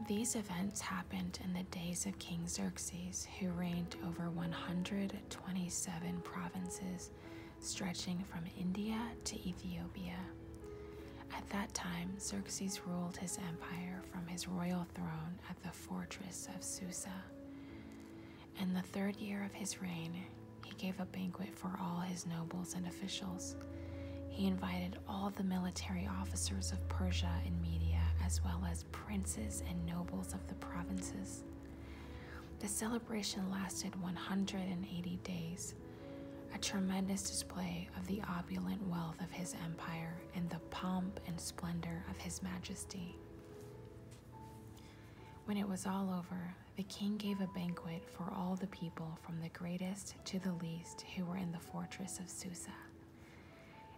These events happened in the days of King Xerxes, who reigned over 127 provinces, stretching from India to Ethiopia. At that time, Xerxes ruled his empire from his royal throne at the fortress of Susa. In the 3rd year of his reign, he gave a banquet for all his nobles and officials. He invited all the military officers of Persia and Media, as well as princes and nobles of the provinces. The celebration lasted 180 days, a tremendous display of the opulent wealth of his empire and the pomp and splendor of his majesty. When it was all over, the king gave a banquet for all the people, from the greatest to the least, who were in the fortress of Susa.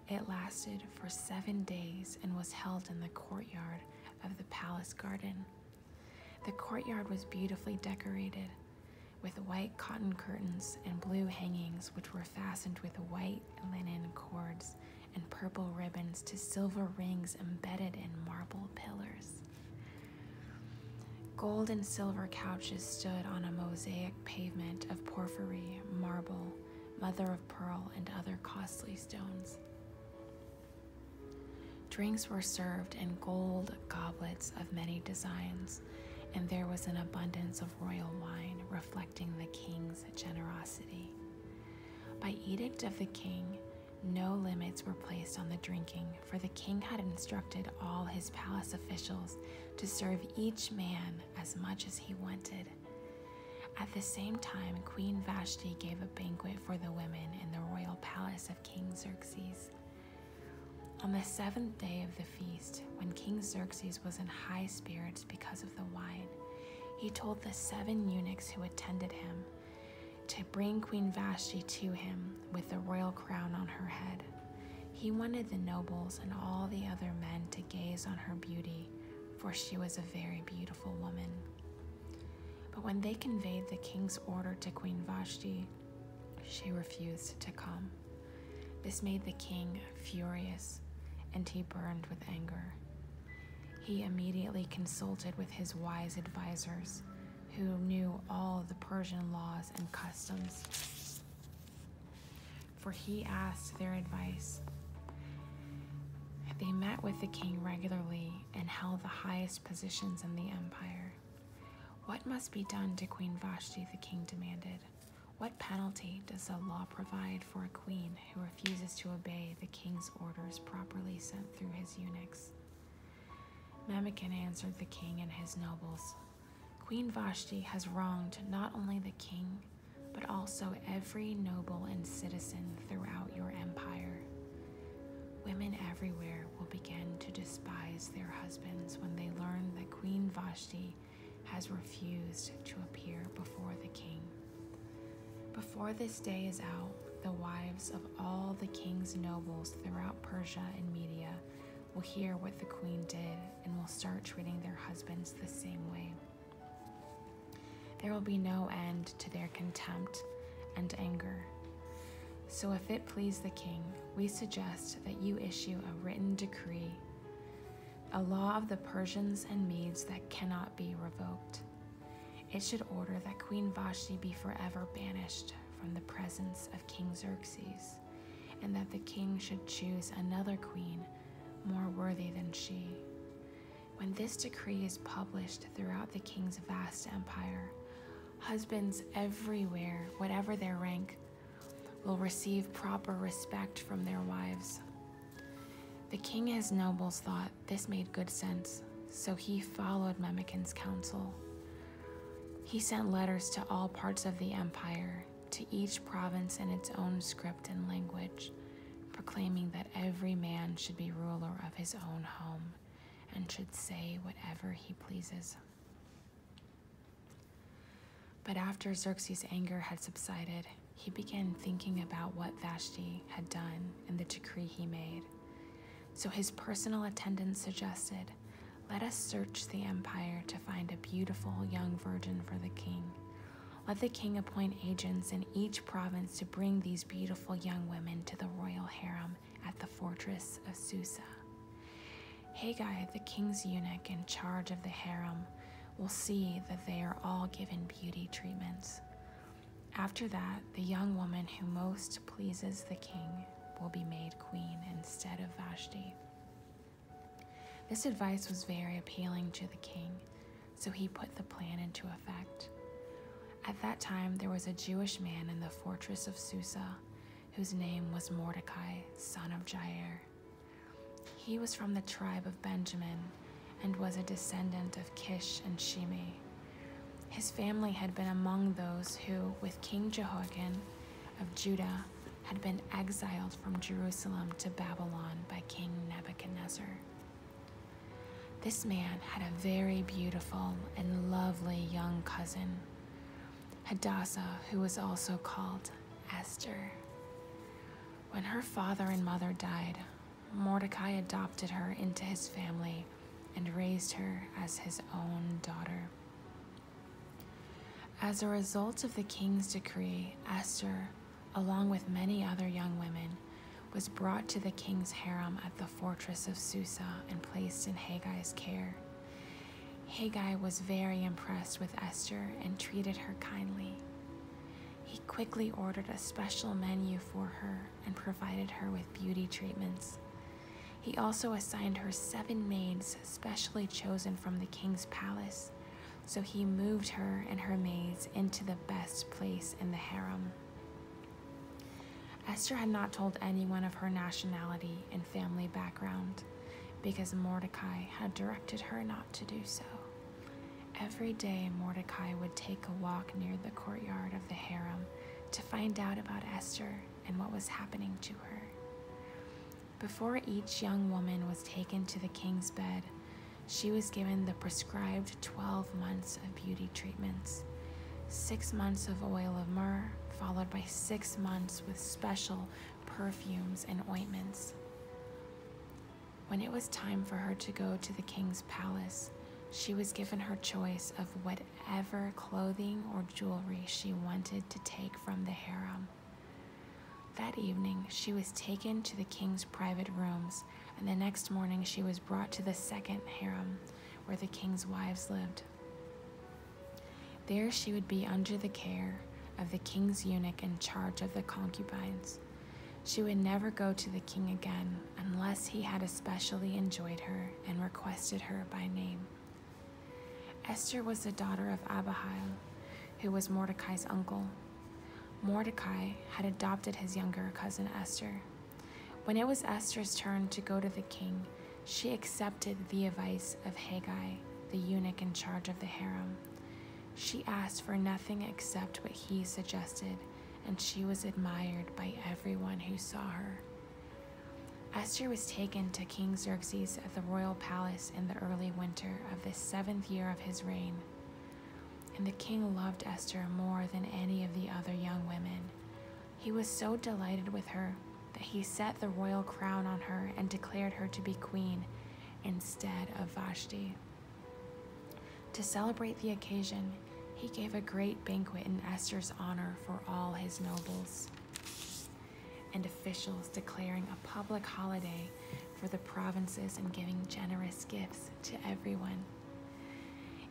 It lasted for 7 days and was held in the courtyard of the palace garden. The courtyard was beautifully decorated with white cotton curtains and blue hangings, which were fastened with white linen cords and purple ribbons to silver rings embedded in marble pillars. Gold and silver couches stood on a mosaic pavement of porphyry, marble, mother of pearl, and other costly stones. Drinks were served in gold goblets of many designs, and there was an abundance of royal wine, reflecting the king's generosity. By edict of the king, no limits were placed on the drinking, for the king had instructed all his palace officials to serve each man as much as he wanted. At the same time, Queen Vashti gave a banquet for the women in the royal palace of King Xerxes. On the 7th day of the feast, when King Xerxes was in high spirits because of the wine, he told the 7 eunuchs who attended him to bring Queen Vashti to him with the royal crown on her head. He wanted the nobles and all the other men to gaze on her beauty, for she was a very beautiful woman. But when they conveyed the king's order to Queen Vashti, she refused to come. This made the king furious, and he burned with anger. He immediately consulted with his wise advisors, who knew all the Persian laws and customs, for he asked their advice. They met with the king regularly and held the highest positions in the empire. What must be done to Queen Vashti, the king demanded. What penalty does the law provide for a queen who refuses to obey the king's orders properly sent through his eunuchs? Memucan answered the king and his nobles, Queen Vashti has wronged not only the king, but also every noble and citizen throughout your empire. Women everywhere will begin to despise their husbands when they learn that Queen Vashti has refused to appear before the king. Before this day is out, the wives of all the king's nobles throughout Persia and Media will hear what the queen did and will start treating their husbands the same way. There will be no end to their contempt and anger. So if it please the king, we suggest that you issue a written decree, a law of the Persians and Medes that cannot be revoked. It should order that Queen Vashti be forever banished from the presence of King Xerxes, and that the king should choose another queen more worthy than she. When this decree is published throughout the king's vast empire, husbands everywhere, whatever their rank, will receive proper respect from their wives. The king and his nobles thought this made good sense, so he followed Memucan's counsel. He sent letters to all parts of the empire, to each province in its own script and language, proclaiming that every man should be ruler of his own home and should say whatever he pleases. But after Xerxes' anger had subsided, he began thinking about what Vashti had done and the decree he made. So his personal attendants suggested, let us search the empire to find a beautiful young virgin for the king. Let the king appoint agents in each province to bring these beautiful young women to the royal harem at the fortress of Susa. Haggai, the king's eunuch in charge of the harem, will see that they are all given beauty treatments. After that, the young woman who most pleases the king will be made queen instead of Vashti. This advice was very appealing to the king, so he put the plan into effect. At that time, there was a Jewish man in the fortress of Susa, whose name was Mordechai, son of Jair. He was from the tribe of Benjamin and was a descendant of Kish and Shimei. His family had been among those who, with King Jehoiakim of Judah, had been exiled from Jerusalem to Babylon by King Nebuchadnezzar. This man had a very beautiful and lovely young cousin, Hadassah, who was also called Esther. When her father and mother died, Mordecai adopted her into his family and raised her as his own daughter. As a result of the king's decree, Esther, along with many other young women, was brought to the king's harem at the fortress of Susa and placed in Haggai's care. Haggai was very impressed with Esther and treated her kindly. He quickly ordered a special menu for her and provided her with beauty treatments. He also assigned her 7 maids specially chosen from the king's palace, so he moved her and her maids into the best place in the harem. Esther had not told anyone of her nationality and family background because Mordecai had directed her not to do so. Every day, Mordecai would take a walk near the courtyard of the harem to find out about Esther and what was happening to her. Before each young woman was taken to the king's bed, she was given the prescribed 12 months of beauty treatments, 6 months of oil of myrrh, followed by 6 months with special perfumes and ointments. When it was time for her to go to the king's palace, she was given her choice of whatever clothing or jewelry she wanted to take from the harem. That evening, she was taken to the king's private rooms, and the next morning she was brought to the second harem, where the king's wives lived. There she would be under the care of the king's eunuch in charge of the concubines. She would never go to the king again unless he had especially enjoyed her and requested her by name. Esther was the daughter of Abihail, who was Mordecai's uncle. Mordecai had adopted his younger cousin Esther. When it was Esther's turn to go to the king, she accepted the advice of Haggai, the eunuch in charge of the harem. She asked for nothing except what he suggested, and she was admired by everyone who saw her. Esther was taken to King Xerxes at the royal palace in the early winter of the 7th year of his reign. And the king loved Esther more than any of the other young women. He was so delighted with her that he set the royal crown on her and declared her to be queen instead of Vashti. To celebrate the occasion, he gave a great banquet in Esther's honor for all his nobles and officials, declaring a public holiday for the provinces and giving generous gifts to everyone.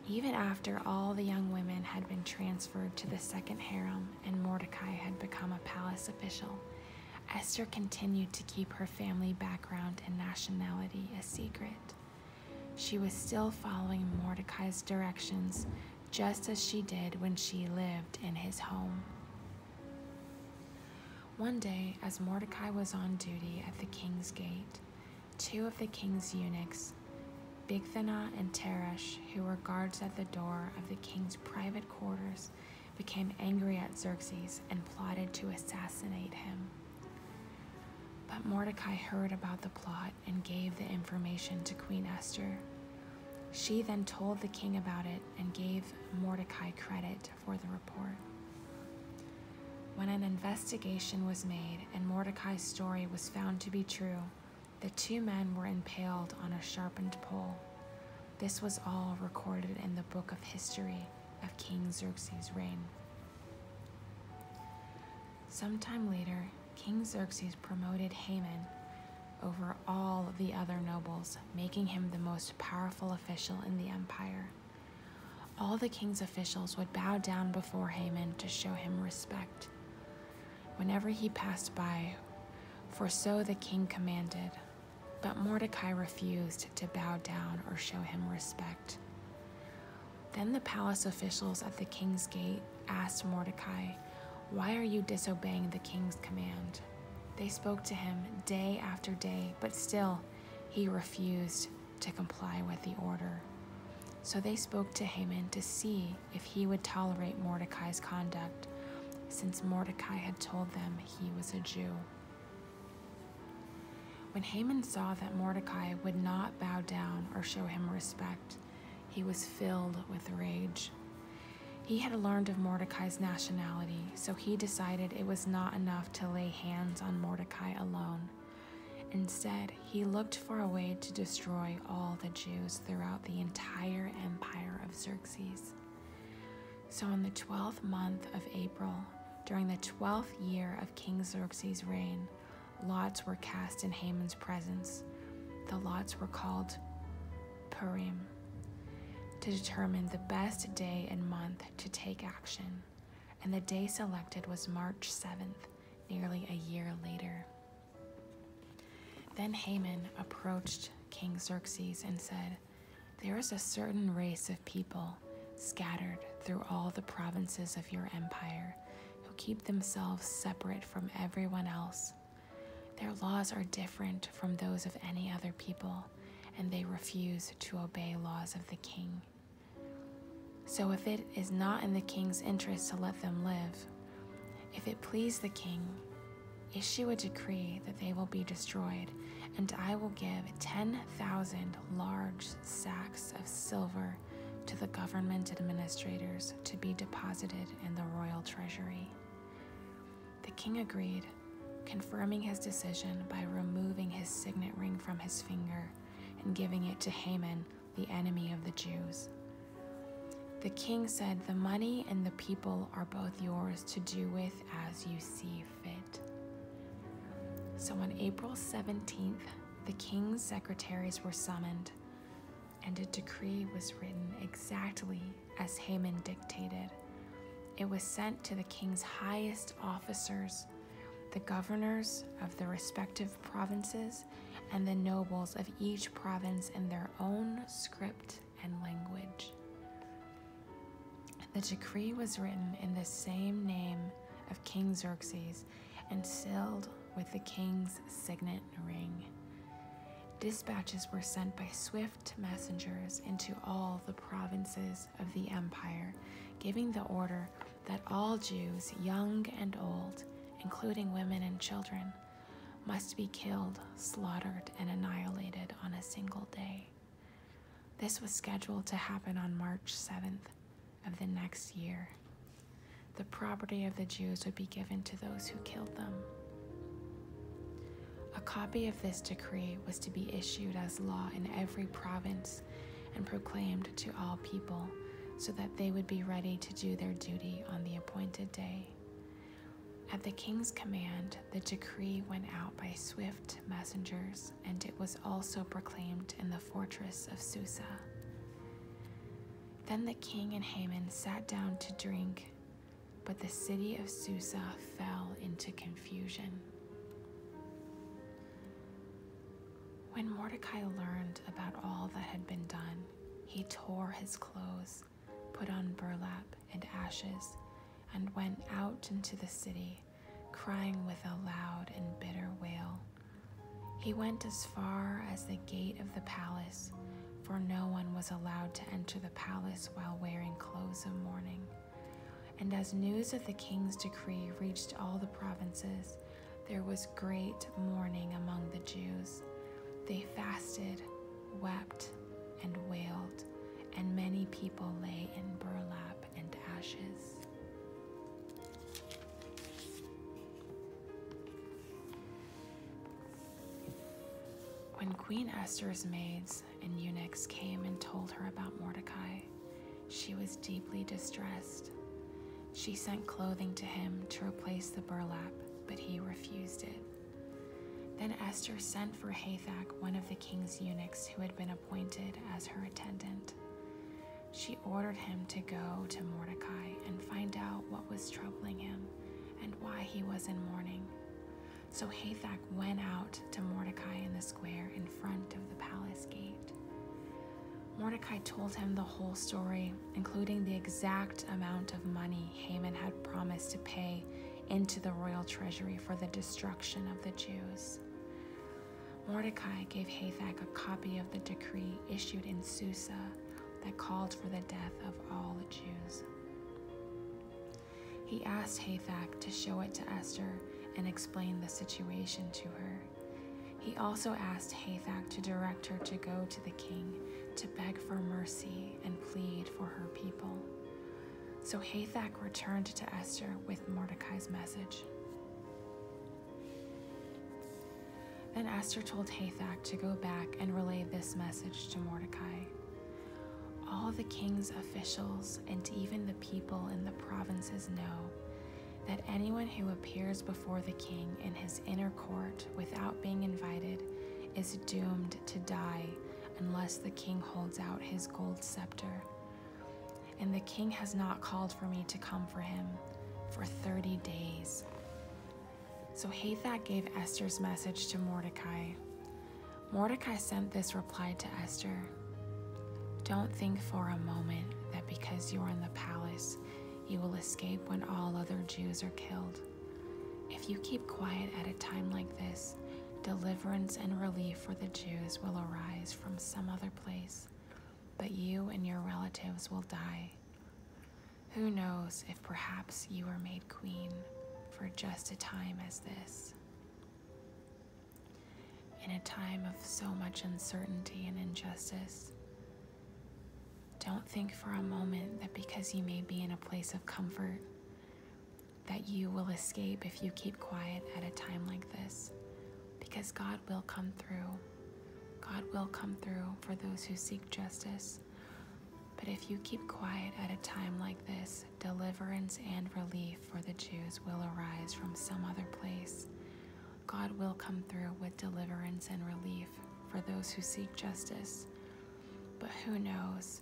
Even after all the young women had been transferred to the second harem and Mordecai had become a palace official, Esther continued to keep her family background and nationality a secret. She was still following Mordecai's directions, just as she did when she lived in his home. One day, as Mordecai was on duty at the king's gate, 2 of the king's eunuchs, Bigthana and Teresh, who were guards at the door of the king's private quarters, became angry at Xerxes and plotted to assassinate him. But Mordecai heard about the plot and gave the information to Queen Esther. She then told the king about it and gave Mordecai credit for the report. When an investigation was made and Mordecai's story was found to be true, the 2 men were impaled on a sharpened pole. This was all recorded in the book of history of King Xerxes' reign. Sometime later, King Xerxes promoted Haman over all the other nobles, making him the most powerful official in the empire. All the king's officials would bow down before Haman to show him respect whenever he passed by, for so the king commanded. But Mordecai refused to bow down or show him respect. Then the palace officials at the king's gate asked Mordecai, "Why are you disobeying the king's command?" They spoke to him day after day, but still he refused to comply with the order. So they spoke to Haman to see if he would tolerate Mordecai's conduct, since Mordecai had told them he was a Jew. When Haman saw that Mordecai would not bow down or show him respect, he was filled with rage. He had learned of Mordecai's nationality, so he decided it was not enough to lay hands on Mordecai alone. Instead, he looked for a way to destroy all the Jews throughout the entire empire of Xerxes. So in the 12th month of April, during the 12th year of King Xerxes' reign, lots were cast in Haman's presence. The lots were called Purim, to determine the best day and month to take action, and the day selected was March 7th, nearly a year later. Then Haman approached King Xerxes and said, "There is a certain race of people scattered through all the provinces of your empire who keep themselves separate from everyone else. Their laws are different from those of any other people, and they refuse to obey laws of the king. So if it is not in the king's interest to let them live, if it please the king, issue a decree that they will be destroyed, and I will give 10,000 large sacks of silver to the government administrators to be deposited in the royal treasury." The king agreed, confirming his decision by removing his signet ring from his finger and giving it to Haman, the enemy of the Jews. The king said, "The money and the people are both yours to do with as you see fit." So on April 17th, the king's secretaries were summoned, and a decree was written exactly as Haman dictated. It was sent to the king's highest officers, the governors of the respective provinces, and the nobles of each province in their own script and language. The decree was written in the same name of King Xerxes and sealed with the king's signet ring. Dispatches were sent by swift messengers into all the provinces of the empire, giving the order that all Jews, young and old, including women and children, must be killed, slaughtered, and annihilated on a single day. This was scheduled to happen on March 7th of the next year. The property of the Jews would be given to those who killed them. A copy of this decree was to be issued as law in every province and proclaimed to all people, so that they would be ready to do their duty on the appointed day. At the king's command, the decree went out by swift messengers, and it was also proclaimed in the fortress of Susa. Then the king and Haman sat down to drink, but the city of Susa fell into confusion. When Mordecai learned about all that had been done, he tore his clothes, put on burlap and ashes, and went out into the city, crying with a loud and bitter wail. He went as far as the gate of the palace, for no one was allowed to enter the palace while wearing clothes of mourning. And as news of the king's decree reached all the provinces, there was great mourning among the Jews. They fasted, wept, and wailed, and many people lay in burlap and ashes. When Queen Esther's maids and eunuchs came and told her about Mordecai, she was deeply distressed. She sent clothing to him to replace the burlap, but he refused it. Then Esther sent for Hathach, one of the king's eunuchs who had been appointed as her attendant. She ordered him to go to Mordecai and find out what was troubling him and why he was in mourning. So Hathach went out to Mordecai in the square in front of the palace gate. Mordecai told him the whole story, including the exact amount of money Haman had promised to pay into the royal treasury for the destruction of the Jews. Mordecai gave Hathach a copy of the decree issued in Susa that called for the death of all the Jews. He asked Hathach to show it to Esther and explain the situation to her. He also asked Hathach to direct her to go to the king to beg for mercy and plead for her people. So Hathach returned to Esther with Mordecai's message. Then Esther told Hathach to go back and relay this message to Mordecai. All the king's officials and even the people in the provinces know that anyone who appears before the king in his inner court without being invited is doomed to die unless the king holds out his gold scepter. And the king has not called for me to come for him for 30 days. So Hathach gave Esther's message to Mordecai. Mordecai sent this reply to Esther. Don't think for a moment that because you are in the palace, you will escape when all other Jews are killed. If you keep quiet at a time like this, deliverance and relief for the Jews will arise from some other place, but you and your relatives will die. Who knows if perhaps you were made queen for just a time as this. In a time of so much uncertainty and injustice, don't think for a moment that because you may be in a place of comfort, that you will escape if you keep quiet at a time like this, because God will come through. God will come through for those who seek justice. But if you keep quiet at a time like this, deliverance and relief for the Jews will arise from some other place. God will come through with deliverance and relief for those who seek justice. But who knows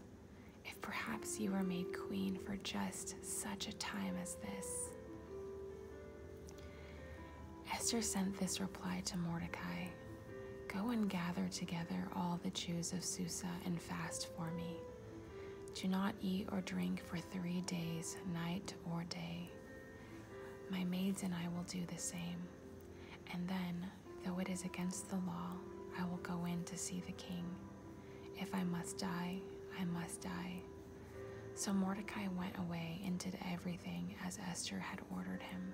if perhaps you were made queen for just such a time as this. Esther sent this reply to Mordecai. Go and gather together all the Jews of Susa and fast for me. Do not eat or drink for 3 days, night or day. My maids and I will do the same. And then, though it is against the law, I will go in to see the king. If I must die, I must die. So Mordecai went away and did everything as Esther had ordered him.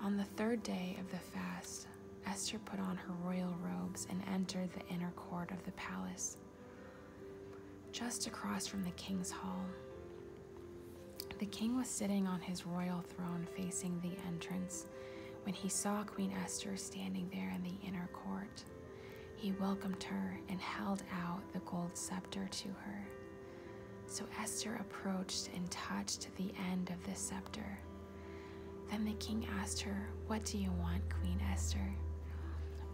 On the 3rd day of the fast, Esther put on her royal robes and entered the inner court of the palace, just across from the king's hall. The king was sitting on his royal throne facing the entrance when he saw Queen Esther standing there in the inner court. He welcomed her and held out the gold scepter to her. So Esther approached and touched the end of the scepter. Then the king asked her, "What do you want, Queen Esther?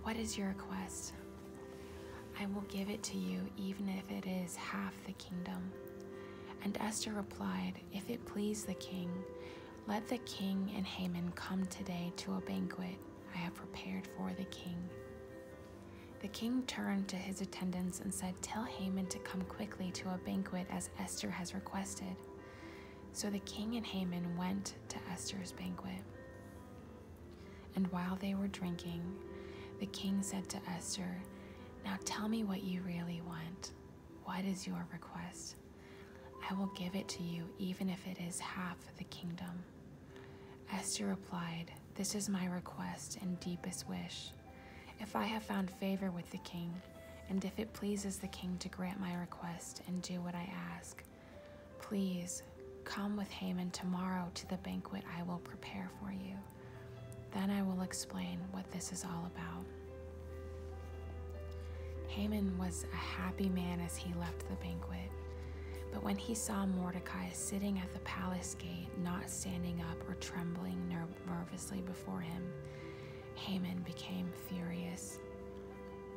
What is your request? I will give it to you even if it is half the kingdom." And Esther replied, "If it please the king, let the king and Haman come today to a banquet I have prepared for the king." The king turned to his attendants and said, "Tell Haman to come quickly to a banquet as Esther has requested." So the king and Haman went to Esther's banquet. And while they were drinking, the king said to Esther, "Now tell me what you really want. What is your request? I will give it to you even if it is half the kingdom." Esther replied, "This is my request and deepest wish. If I have found favor with the king, and if it pleases the king to grant my request and do what I ask, please come with Haman tomorrow to the banquet I will prepare for you. Then I will explain what this is all about." Haman was a happy man as he left the banquet, but when he saw Mordecai sitting at the palace gate, not standing up or trembling nervously before him, Haman became furious.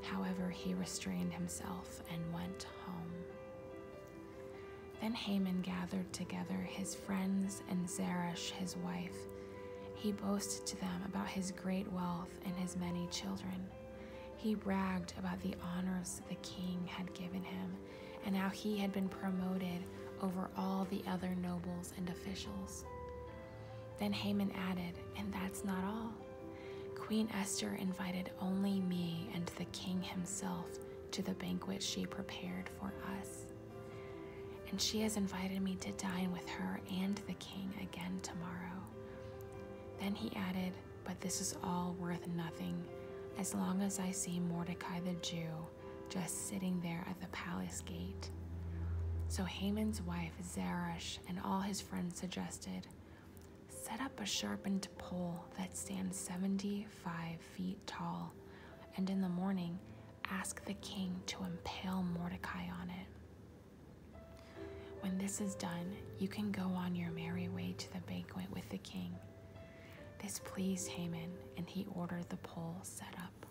However, he restrained himself and went home. Then Haman gathered together his friends and Zeresh his wife. He boasted to them about his great wealth and his many children. He bragged about the honors the king had given him and how he had been promoted over all the other nobles and officials. Then Haman added, "And that's not all. Queen Esther invited only me and the king himself to the banquet she prepared for us. And she has invited me to dine with her and the king again tomorrow." Then he added, "But this is all worth nothing as long as I see Mordechai the Jew just sitting there at the palace gate." So Haman's wife Zeresh and all his friends suggested, "Set up a sharpened pole that stands 75 feet tall, and in the morning ask the king to impale Mordecai on it. When this is done, you can go on your merry way to the banquet with the king." This pleased Haman, and he ordered the pole set up.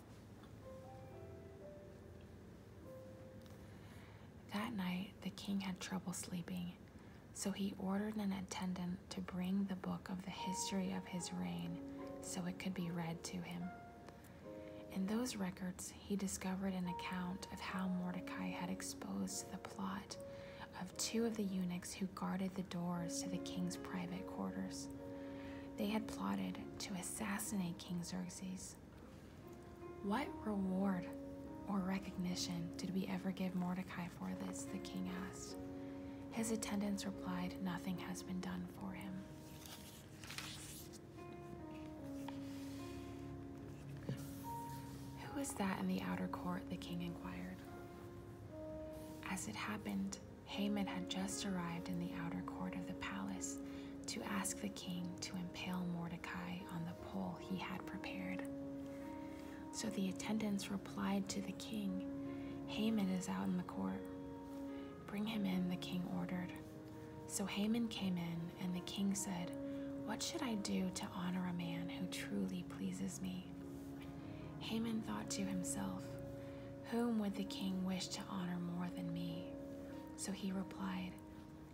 That night, the king had trouble sleeping, so he ordered an attendant to bring the book of the history of his reign so it could be read to him. In those records, he discovered an account of how Mordecai had exposed the plot of two of the eunuchs who guarded the doors to the king's private quarters. They had plotted to assassinate King Xerxes. "What reward or recognition did we ever give Mordecai for this?" the king asked. His attendants replied, "Nothing has been done for him." "Who is that in the outer court?" the king inquired. As it happened, Haman had just arrived in the outer court of the palace to ask the king to impale Mordecai on the pole he had prepared. So the attendants replied to the king, "Haman is out in the court." "Bring him in," the king ordered. So Haman came in, and the king said, "What should I do to honor a man who truly pleases me?" Haman thought to himself, "Whom would the king wish to honor more than me?" So he replied,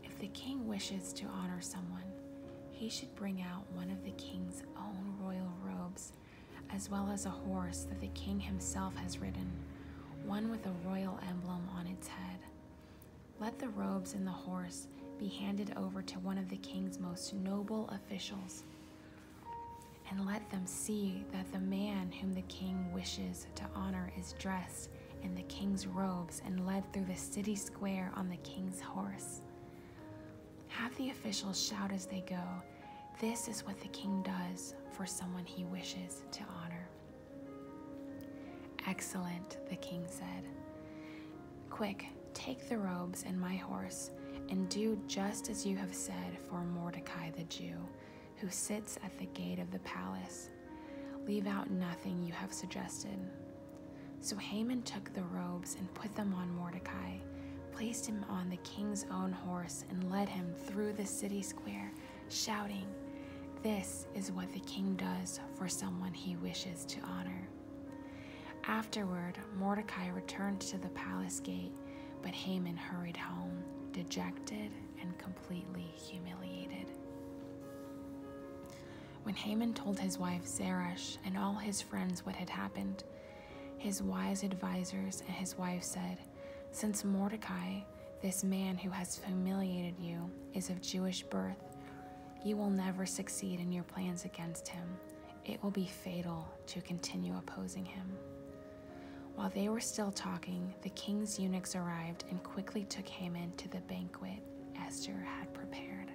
"If the king wishes to honor someone, he should bring out one of the king's own royal robes, as well as a horse that the king himself has ridden, one with a royal emblem on its head. Let the robes and the horse be handed over to one of the king's most noble officials, and let them see that the man whom the king wishes to honor is dressed in the king's robes and led through the city square on the king's horse. Have the officials shout as they go, 'This is what the king does for someone he wishes to honor.'" "Excellent," the king said. "Quick, take the robes and my horse, and do just as you have said for Mordecai the Jew, who sits at the gate of the palace. Leave out nothing you have suggested." So Haman took the robes and put them on Mordecai, placed him on the king's own horse, and led him through the city square, shouting, "This is what the king does for someone he wishes to honor." Afterward, Mordecai returned to the palace gate, but Haman hurried home, dejected and completely humiliated. When Haman told his wife Zeresh and all his friends what had happened, his wise advisors and his wife said, "Since Mordecai, this man who has humiliated you, is of Jewish birth, you will never succeed in your plans against him. It will be fatal to continue opposing him." While they were still talking, the king's eunuchs arrived and quickly took Haman to the banquet Esther had prepared.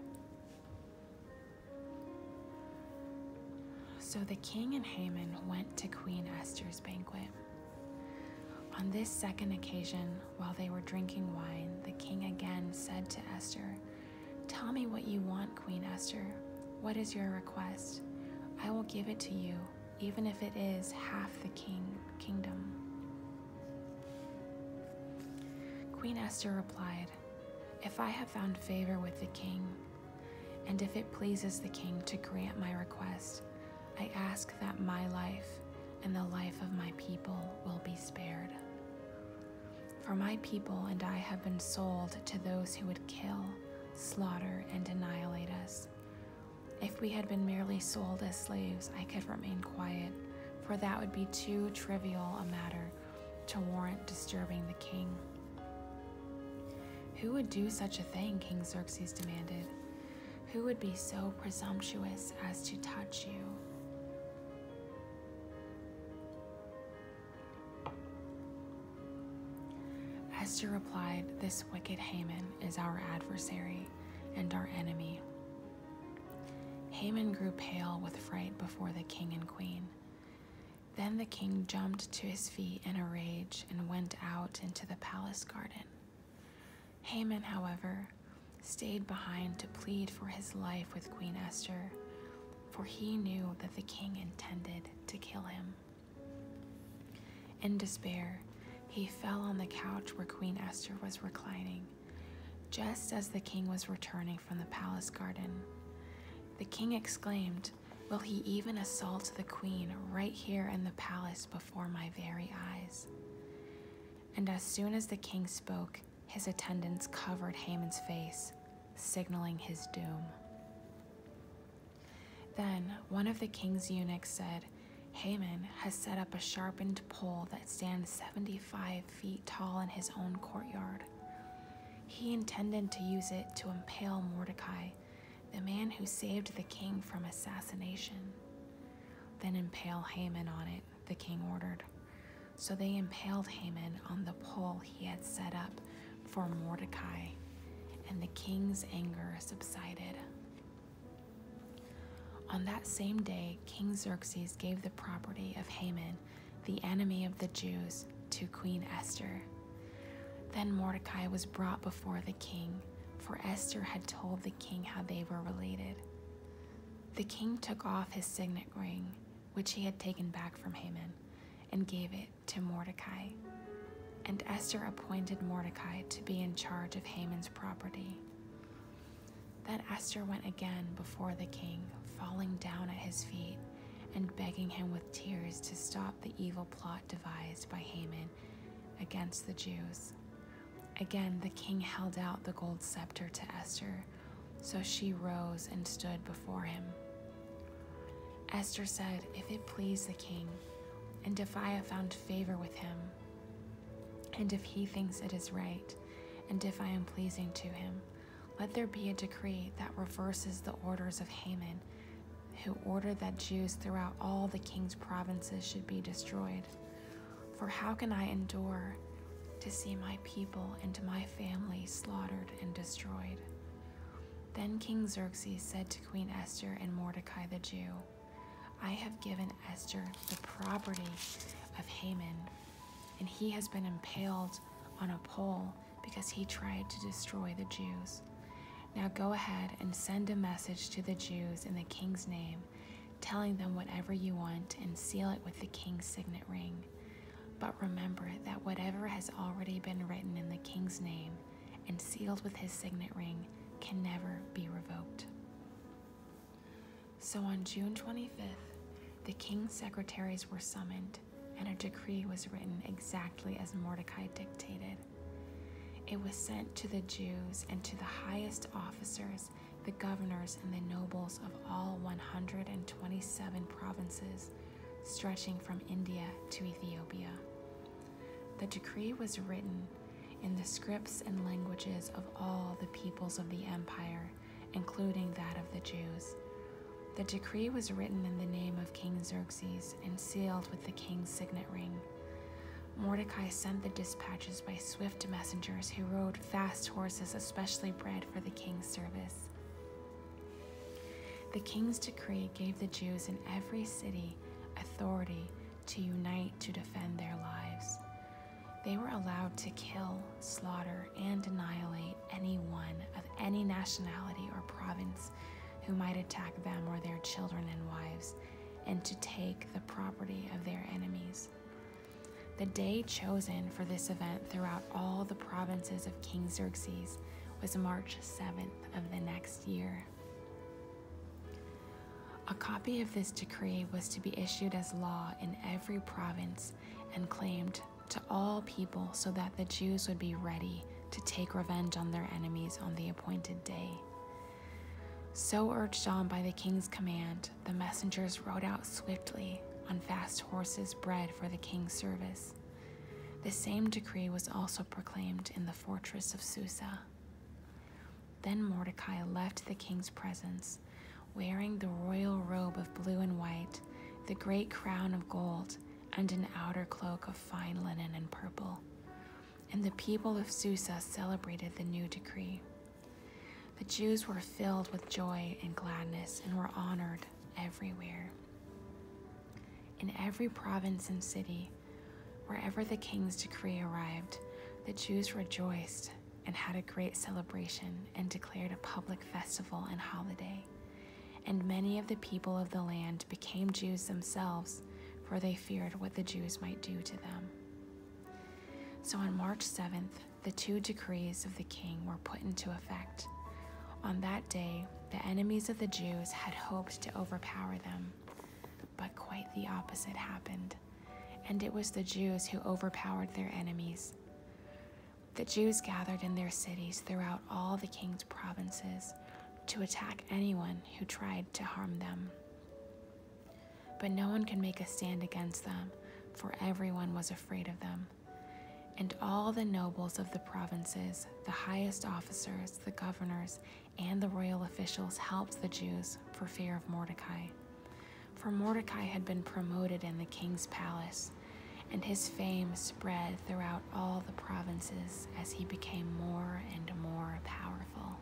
So the king and Haman went to Queen Esther's banquet. On this second occasion, while they were drinking wine, the king again said to Esther, "Tell me what you want, Queen Esther. What is your request? I will give it to you, even if it is half the kingdom." Queen Esther replied, "If I have found favor with the king, and if it pleases the king to grant my request, I ask that my life and the life of my people will be spared." For my people and I have been sold to those who would kill, slaughter, and annihilate us. If we had been merely sold as slaves, I could remain quiet, for that would be too trivial a matter to warrant disturbing the king. Who would do such a thing? King Xerxes demanded. Who would be so presumptuous as to touch you? Esther replied, "This wicked Haman is our adversary and our enemy." Haman grew pale with fright before the king and queen. Then the king jumped to his feet in a rage and went out into the palace garden. Haman, however, stayed behind to plead for his life with Queen Esther, for he knew that the king intended to kill him. In despair, he fell on the couch where Queen Esther was reclining, just as the king was returning from the palace garden. The king exclaimed, "Will he even assault the queen right here in the palace before my very eyes?" And as soon as the king spoke, his attendants covered Haman's face, signaling his doom. Then one of the king's eunuchs said, "Haman has set up a sharpened pole that stands 75 feet tall in his own courtyard. He intended to use it to impale Mordechai, the man who saved the king from assassination." "Then impale Haman on it," the king ordered. So they impaled Haman on the pole he had set up for Mordecai, and the king's anger subsided. On that same day, King Xerxes gave the property of Haman, the enemy of the Jews, to Queen Esther. Then Mordecai was brought before the king, for Esther had told the king how they were related. The king took off his signet ring, which he had taken back from Haman, and gave it to Mordecai. And Esther appointed Mordecai to be in charge of Haman's property. Then Esther went again before the king, falling down at his feet and begging him with tears to stop the evil plot devised by Haman against the Jews. Again, the king held out the gold scepter to Esther, so she rose and stood before him. Esther said, "If it please the king, and if I have found favor with him, and if he thinks it is right, and if I am pleasing to him, let there be a decree that reverses the orders of Haman, who ordered that Jews throughout all the king's provinces should be destroyed. For how can I endure to see my people and my family slaughtered and destroyed?" Then King Xerxes said to Queen Esther and Mordecai the Jew, "I have given Esther the property of Haman, and he has been impaled on a pole because he tried to destroy the Jews. Now go ahead and send a message to the Jews in the king's name, telling them whatever you want and seal it with the king's signet ring. But remember that whatever has already been written in the king's name and sealed with his signet ring can never be revoked." So on June 25th, the king's secretaries were summoned, and a decree was written exactly as Mordecai dictated. It was sent to the Jews and to the highest officers, the governors and the nobles of all 127 provinces, stretching from India to Ethiopia. The decree was written in the scripts and languages of all the peoples of the empire, including that of the Jews. The decree was written in the name of King Xerxes and sealed with the king's signet ring. Mordecai sent the dispatches by swift messengers who rode fast horses especially bred for the king's service. The king's decree gave the Jews in every city authority to unite to defend their lives. They were allowed to kill, slaughter, and annihilate anyone of any nationality or province who might attack them or their children and wives, and to take the property of their enemies. The day chosen for this event throughout all the provinces of King Xerxes was March 7th of the next year. A copy of this decree was to be issued as law in every province and claimed to all people so that the Jews would be ready to take revenge on their enemies on the appointed day. So urged on by the king's command, the messengers rode out swiftly on fast horses bred for the king's service. The same decree was also proclaimed in the fortress of Susa. Then Mordecai left the king's presence, wearing the royal robe of blue and white, the great crown of gold, and an outer cloak of fine linen and purple. And the people of Susa celebrated the new decree. The Jews were filled with joy and gladness and were honored everywhere. In every province and city, wherever the king's decree arrived, the Jews rejoiced and had a great celebration and declared a public festival and holiday. And many of the people of the land became Jews themselves, for they feared what the Jews might do to them. So on March 7th, the two decrees of the king were put into effect. On that day, the enemies of the Jews had hoped to overpower them, but quite the opposite happened, and it was the Jews who overpowered their enemies. The Jews gathered in their cities throughout all the king's provinces to attack anyone who tried to harm them. But no one could make a stand against them, for everyone was afraid of them. And all the nobles of the provinces, the highest officers, the governors, and the royal officials helped the Jews for fear of Mordecai. For Mordecai had been promoted in the king's palace, and his fame spread throughout all the provinces as he became more and more powerful.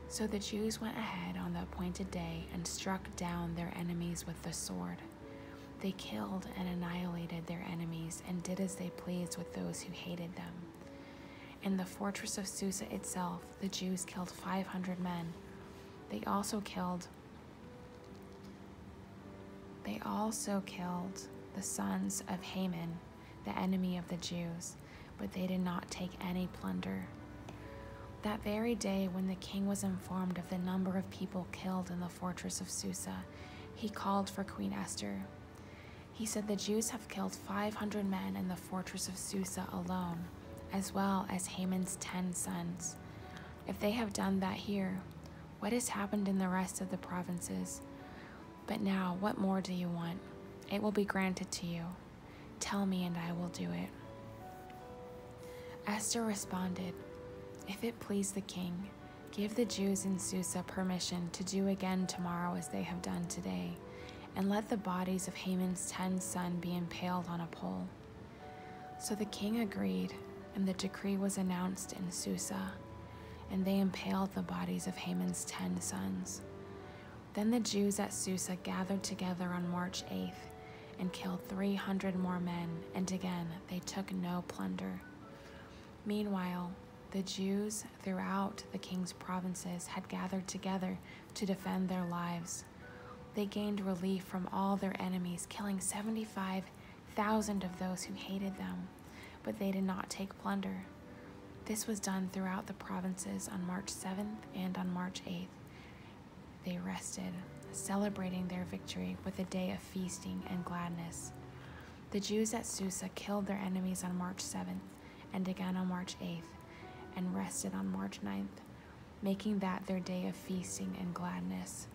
So the Jews went ahead on the appointed day and struck down their enemies with the sword. They killed and annihilated their enemies and did as they pleased with those who hated them. In the fortress of Susa itself, the Jews killed 500 men. They also killed the sons of Haman, the enemy of the Jews, but they did not take any plunder. That very day, when the king was informed of the number of people killed in the fortress of Susa, he called for Queen Esther. He said, "The Jews have killed 500 men in the fortress of Susa alone, as well as Haman's 10 sons. If they have done that here, what has happened in the rest of the provinces? But now, what more do you want? It will be granted to you. Tell me, and I will do it." Esther responded, "If it please the king, give the Jews in Susa permission to do again tomorrow as they have done today, and let the bodies of Haman's 10 sons be impaled on a pole." So the king agreed, and the decree was announced in Susa, and they impaled the bodies of Haman's 10 sons. Then the Jews at Susa gathered together on March 8th and killed 300 more men, and again they took no plunder. Meanwhile, the Jews throughout the king's provinces had gathered together to defend their lives. They gained relief from all their enemies, killing 75,000 of those who hated them, but they did not take plunder. This was done throughout the provinces on March 7th and on March 8th. They rested, celebrating their victory with a day of feasting and gladness. The Jews at Susa killed their enemies on March 7th and again on March 8th, and rested on March 9th, making that their day of feasting and gladness.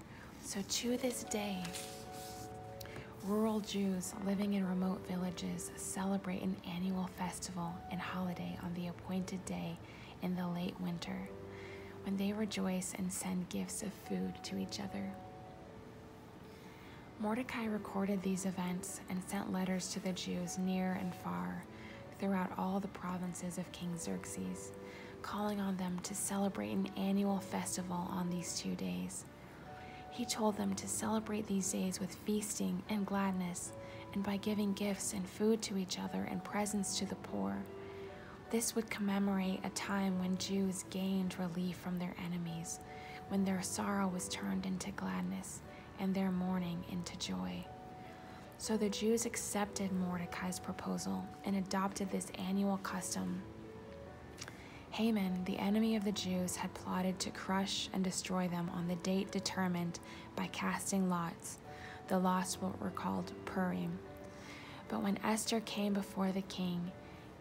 So to this day, rural Jews living in remote villages celebrate an annual festival and holiday on the appointed day in the late winter, when they rejoice and send gifts of food to each other. Mordecai recorded these events and sent letters to the Jews near and far throughout all the provinces of King Xerxes, calling on them to celebrate an annual festival on these 2 days. He told them to celebrate these days with feasting and gladness, and by giving gifts and food to each other and presents to the poor. This would commemorate a time when Jews gained relief from their enemies, when their sorrow was turned into gladness and their mourning into joy. So the Jews accepted Mordecai's proposal and adopted this annual custom. Haman, the enemy of the Jews, had plotted to crush and destroy them on the date determined by casting lots. The lots were called Purim. But when Esther came before the king,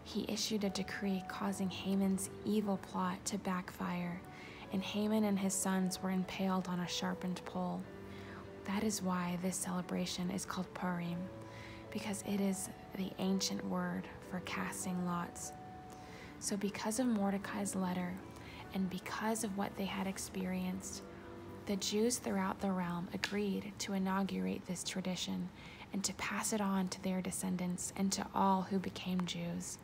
he issued a decree causing Haman's evil plot to backfire, and Haman and his sons were impaled on a sharpened pole. That is why this celebration is called Purim, because it is the ancient word for casting lots. So because of Mordechai's letter, and because of what they had experienced, the Jews throughout the realm agreed to inaugurate this tradition and to pass it on to their descendants and to all who became Jews.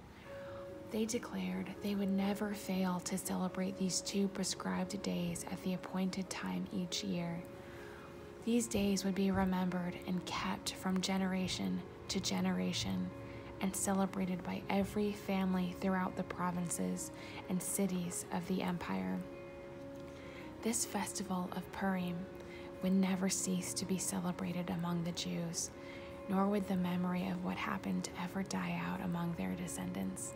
They declared they would never fail to celebrate these 2 prescribed days at the appointed time each year. These days would be remembered and kept from generation to generation and celebrated by every family throughout the provinces and cities of the empire. This festival of Purim would never cease to be celebrated among the Jews, nor would the memory of what happened ever die out among their descendants.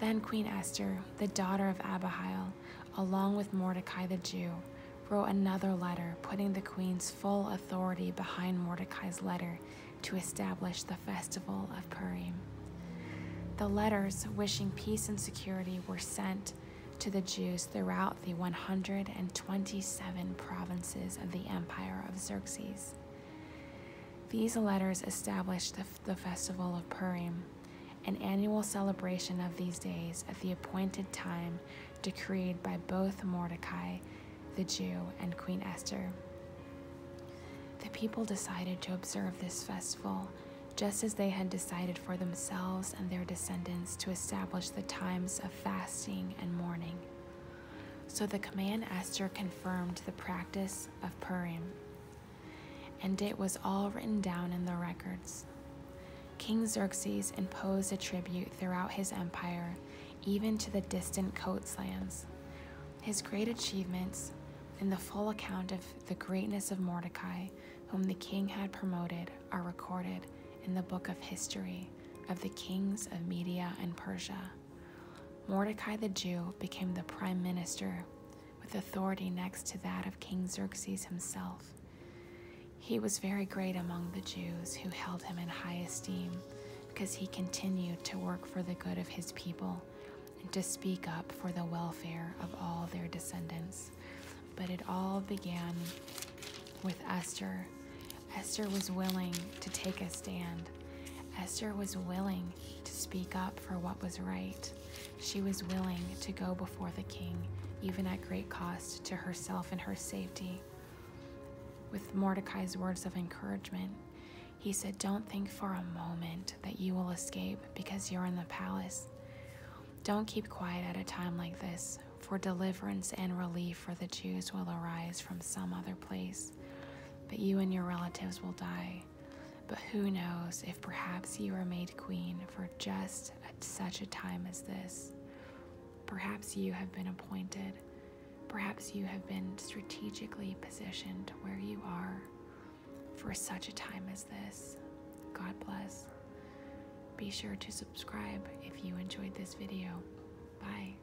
Then Queen Esther, the daughter of Abihail, along with Mordecai the Jew, wrote another letter putting the queen's full authority behind Mordecai's letter to establish the festival of Purim. The letters wishing peace and security were sent to the Jews throughout the 127 provinces of the empire of Xerxes. These letters established the festival of Purim, an annual celebration of these days at the appointed time decreed by both Mordecai the Jew and Queen Esther. The people decided to observe this festival just as they had decided for themselves and their descendants to establish the times of fasting and mourning. So the command Esther confirmed the practice of Purim, and it was all written down in the records. King Xerxes imposed a tribute throughout his empire, even to the distant coastlands. His great achievements and the full account of the greatness of Mordecai, whom the king had promoted, are recorded in the book of history of the kings of Media and Persia. Mordecai the Jew became the prime minister, with authority next to that of King Xerxes himself. He was very great among the Jews, who held him in high esteem because he continued to work for the good of his people and to speak up for the welfare of all their descendants. But it all began with Esther. Esther was willing to take a stand. Esther was willing to speak up for what was right. She was willing to go before the king, even at great cost to herself and her safety. With Mordecai's words of encouragement, he said, "Don't think for a moment that you will escape because you're in the palace. Don't keep quiet at a time like this, for deliverance and relief for the Jews will arise from some other place. But you and your relatives will die. But who knows if perhaps you are made queen for just such a time as this. Perhaps you have been appointed. Perhaps you have been strategically positioned where you are for such a time as this." God bless. Be sure to subscribe if you enjoyed this video. Bye.